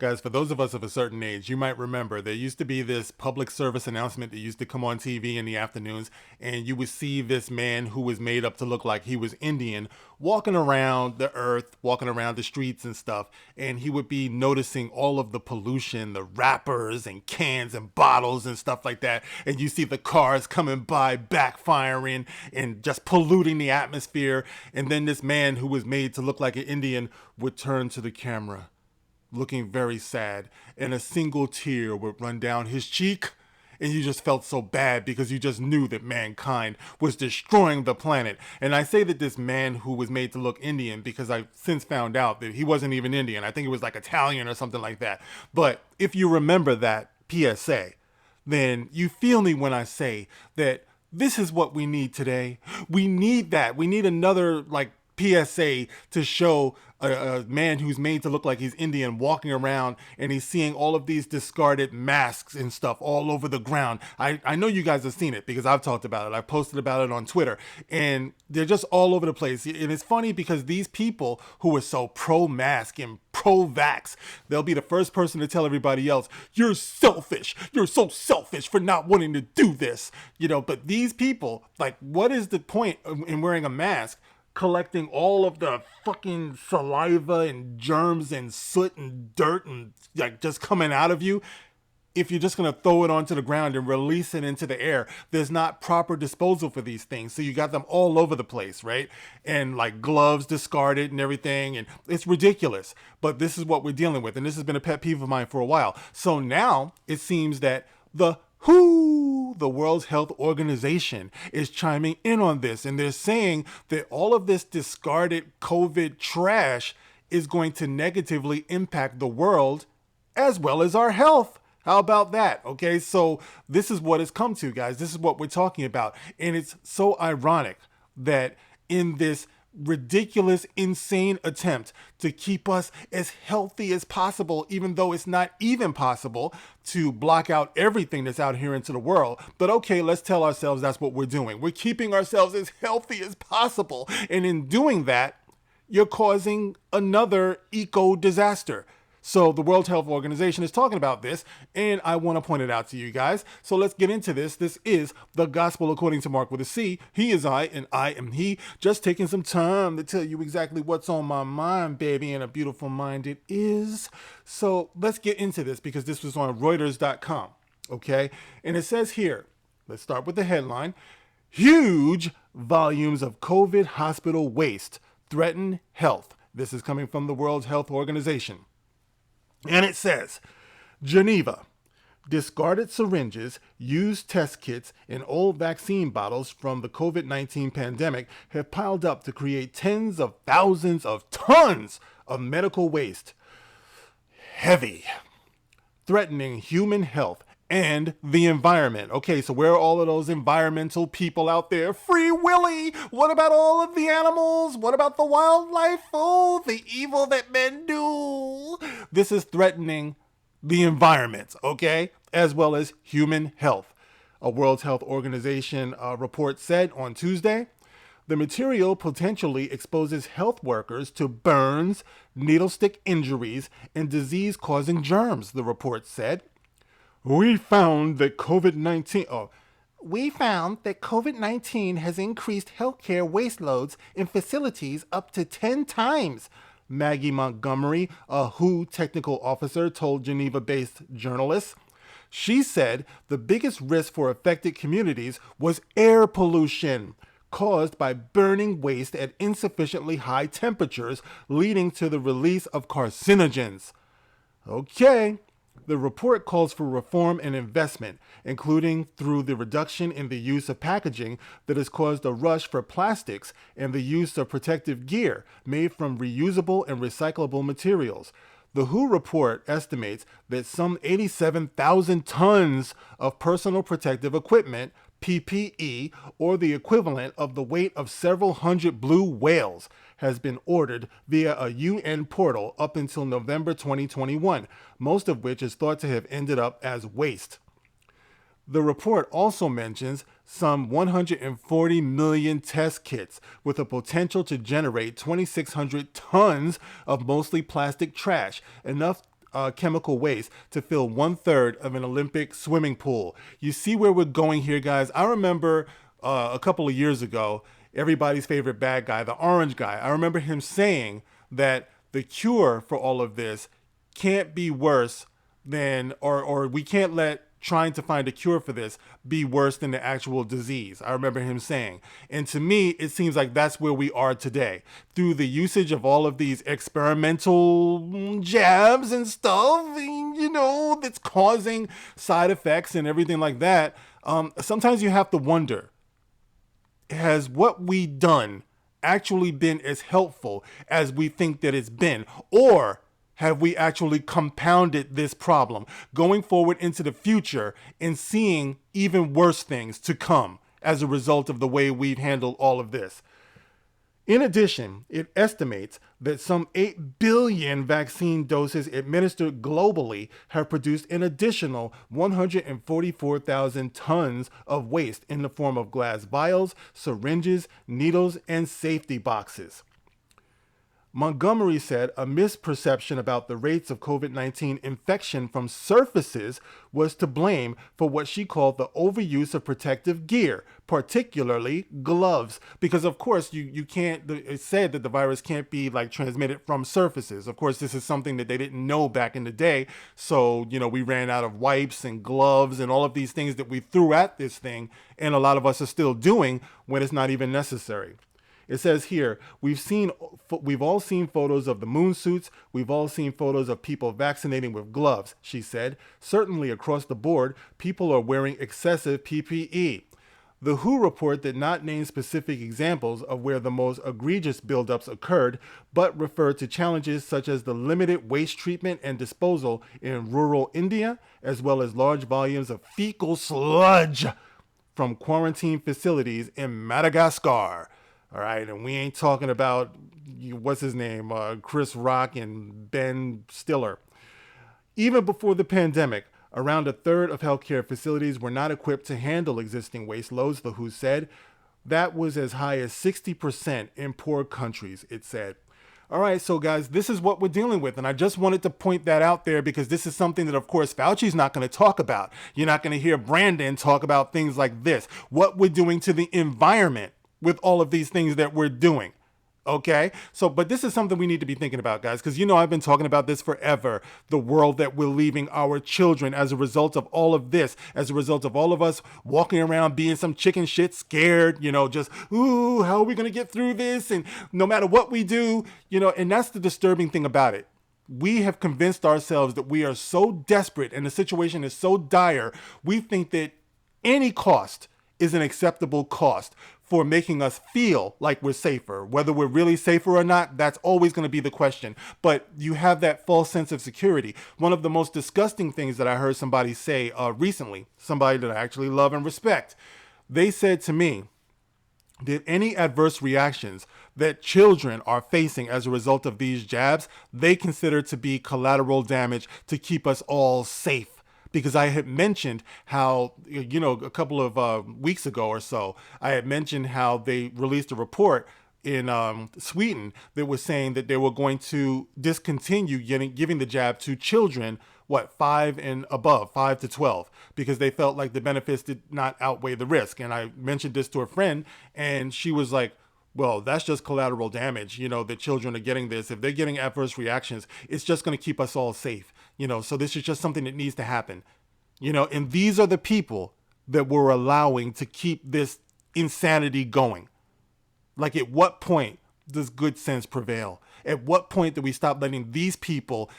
Guys, for those of us of a certain age, you might remember there used to be this public service announcement that used to come on TV in the afternoons, and you would see this man who was made up to look like he was Indian walking around the earth, walking around the streets and stuff, and he would be noticing all of the pollution, the wrappers and cans and bottles and stuff like that, and you see the cars coming by backfiring and just polluting the atmosphere, and then this man who was made to look like an Indian would turn to the camera looking very sad, and a single tear would run down his cheek, and you just felt so bad because you just knew that mankind was destroying the planet. And I say that this man who was made to look Indian because I've since found out that he wasn't even Indian. I think it was like Italian or something like that. But if you remember that PSA, then you feel me when I say that this is what we need today. We need that. We need another like PSA to show a man who's made to look like he's Indian walking around, and he's seeing all of these discarded masks and stuff all over the ground. I know you guys have seen it because I've talked about it. I've posted about it on Twitter, and they're just all over the place. And it's funny because these people who are so pro-mask and pro-vax, they'll be the first person to tell everybody else, you're selfish. You're so selfish for not wanting to do this. You know, but these people, like, what is the point in wearing a mask? Collecting all of the fucking saliva and germs and soot and dirt and like just coming out of you. If you're just going to throw it onto the ground and release it into the air, there's not proper disposal for these things. So you got them all over the place, right? And like gloves discarded and everything. And it's ridiculous. But this is what we're dealing with. And this has been a pet peeve of mine for a while. So now it seems that the World Health Organization is chiming in on this, and they're saying that all of this discarded COVID trash is going to negatively impact the world as well as our health. How about that? Okay, so this is what it's come to, guys. This is what we're talking about, and it's so ironic that in this ridiculous, insane attempt to keep us as healthy as possible, even though it's not even possible to block out everything that's out here into the world. But okay, let's tell ourselves that's what we're doing. We're keeping ourselves as healthy as possible. And in doing that, you're causing another eco disaster. So the World Health Organization is talking about this, and I want to point it out to you guys. So let's get into this. This is the Gospel According to Mark with a C. He is I, and I am he. Just taking some time to tell you exactly what's on my mind, baby, and a beautiful mind it is. So let's get into this because this was on Reuters.com, okay? And it says here, let's start with the headline, huge volumes of COVID hospital waste threaten health. This is coming from the World Health Organization. And it says, Geneva, discarded syringes, used test kits, and old vaccine bottles from the COVID-19 pandemic have piled up to create tens of thousands of tons of medical waste. Heavy, threatening human health and the environment. Okay, so where are all of those environmental people out there? Free Willy! What about all of the animals? What about the wildlife? Oh, the evil that men do. This is threatening the environment, okay, as well as human health. A World Health Organization report said on Tuesday, the material potentially exposes health workers to burns, needle stick injuries, and disease-causing germs, the report said. We found that COVID-19 has increased healthcare waste loads in facilities up to 10 times, Maggie Montgomery, a WHO technical officer, told Geneva-based journalists. She said the biggest risk for affected communities was air pollution caused by burning waste at insufficiently high temperatures, leading to the release of carcinogens. Okay. The report calls for reform and investment, including through the reduction in the use of packaging that has caused a rush for plastics and the use of protective gear made from reusable and recyclable materials. The WHO report estimates that some 87,000 tons of personal protective equipment, PPE, or the equivalent of the weight of several hundred blue whales, has been ordered via a UN portal up until November 2021, most of which is thought to have ended up as waste. The report also mentions some 140 million test kits with a potential to generate 2,600 tons of mostly plastic trash, enough chemical waste to fill 1/3 of an Olympic swimming pool. You see where we're going here, guys? I remember a couple of years ago, everybody's favorite bad guy, the orange guy, I remember him saying that the cure for all of this can't be worse than, or we can't let trying to find a cure for this be worse than the actual disease. I remember him saying. And to me, it seems like that's where we are today. Through the usage of all of these experimental jabs and stuff, that's causing side effects and everything like that. Sometimes you have to wonder, has what we done actually been as helpful as we think that it's been? Or have we actually compounded this problem going forward into the future and seeing even worse things to come as a result of the way we've handled all of this? In addition, it estimates that some 8 billion vaccine doses administered globally have produced an additional 144,000 tons of waste in the form of glass vials, syringes, needles, and safety boxes. Montgomery said a misperception about the rates of COVID-19 infection from surfaces was to blame for what she called the overuse of protective gear, particularly gloves. Because of course you can't, it said that the virus can't be like transmitted from surfaces. Of course, this is something that they didn't know back in the day. So, we ran out of wipes and gloves and all of these things that we threw at this thing. And a lot of us are still doing when it's not even necessary. It says here, we've all seen photos of the moon suits. We've all seen photos of people vaccinating with gloves, she said. Certainly across the board, people are wearing excessive PPE. The WHO report did not name specific examples of where the most egregious buildups occurred, but referred to challenges such as the limited waste treatment and disposal in rural India, as well as large volumes of fecal sludge from quarantine facilities in Madagascar. All right, and we ain't talking about, what's his name, Chris Rock and Ben Stiller. Even before the pandemic, around a third of healthcare facilities were not equipped to handle existing waste loads, the WHO said. That was as high as 60% in poor countries, it said. All right, so guys, this is what we're dealing with. And I just wanted to point that out there because this is something that, of course, Fauci's not going to talk about. You're not going to hear Brandon talk about things like this. What we're doing to the environment with all of these things that we're doing. Okay, so but this is something we need to be thinking about, guys, because I've been talking about this forever. The world that we're leaving our children as a result of all of this, as a result of all of us walking around being some chicken shit scared, just, ooh, how are we going to get through this? And no matter what we do, and that's the disturbing thing about it. We have convinced ourselves that we are so desperate and the situation is so dire, we think that any cost is an acceptable cost for making us feel like we're safer. Whether we're really safer or not, that's always going to be the question. But you have that false sense of security. One of the most disgusting things that I heard somebody say recently, somebody that I actually love and respect, they said to me that any adverse reactions that children are facing as a result of these jabs, they consider to be collateral damage to keep us all safe. Because I had mentioned how, a couple of weeks ago or so, I had mentioned how they released a report in Sweden that was saying that they were going to discontinue giving the jab to children, 5 and above, 5 to 12, because they felt like the benefits did not outweigh the risk. And I mentioned this to a friend, and she was like, well, that's just collateral damage, that children are getting this. If they're getting adverse reactions, it's just going to keep us all safe. So this is just something that needs to happen, and these are the people that we're allowing to keep this insanity going. Like, at what point does good sense prevail? At what point do we stop letting these people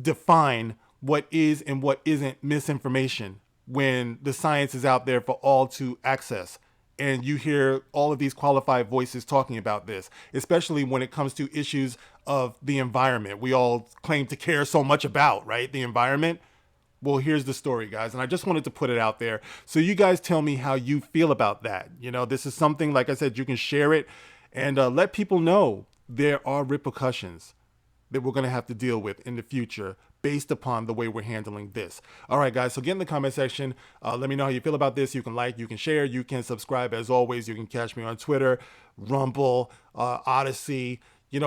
define what is and what isn't misinformation when the science is out there for all to access? And you hear all of these qualified voices talking about this, especially when it comes to issues of the environment we all claim to care so much about, right? The environment. Well, here's the story, guys. And I just wanted to put it out there. So you guys tell me how you feel about that. This is something, like I said, you can share it and let people know there are repercussions that we're going to have to deal with in the future based upon the way we're handling this. All right, guys, so get in the comment section. Let me know how you feel about this. You can like, you can share, you can subscribe. As always, you can catch me on Twitter, Rumble, Odyssey,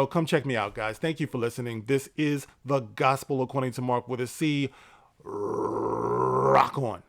come check me out, guys. Thank you for listening. This is the Gospel According to Mark with a C. Rock on.